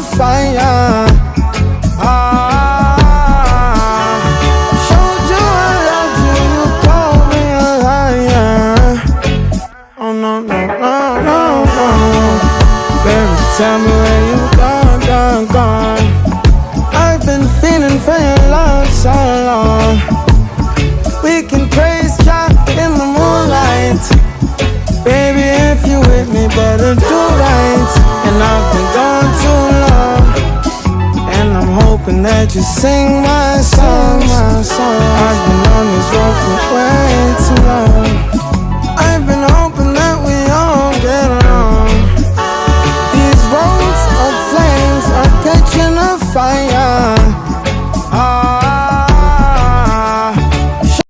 fire. Showed you I loved you, you called me a liar. Oh no, no, no, no, no. Baby, tell me where you gone, gone. I've been feeling for your love so long. We can praise God in the moonlight. Baby, if you with me, better do right. And I've been gone too long, and I'm hoping that you sing my songs. I've been on this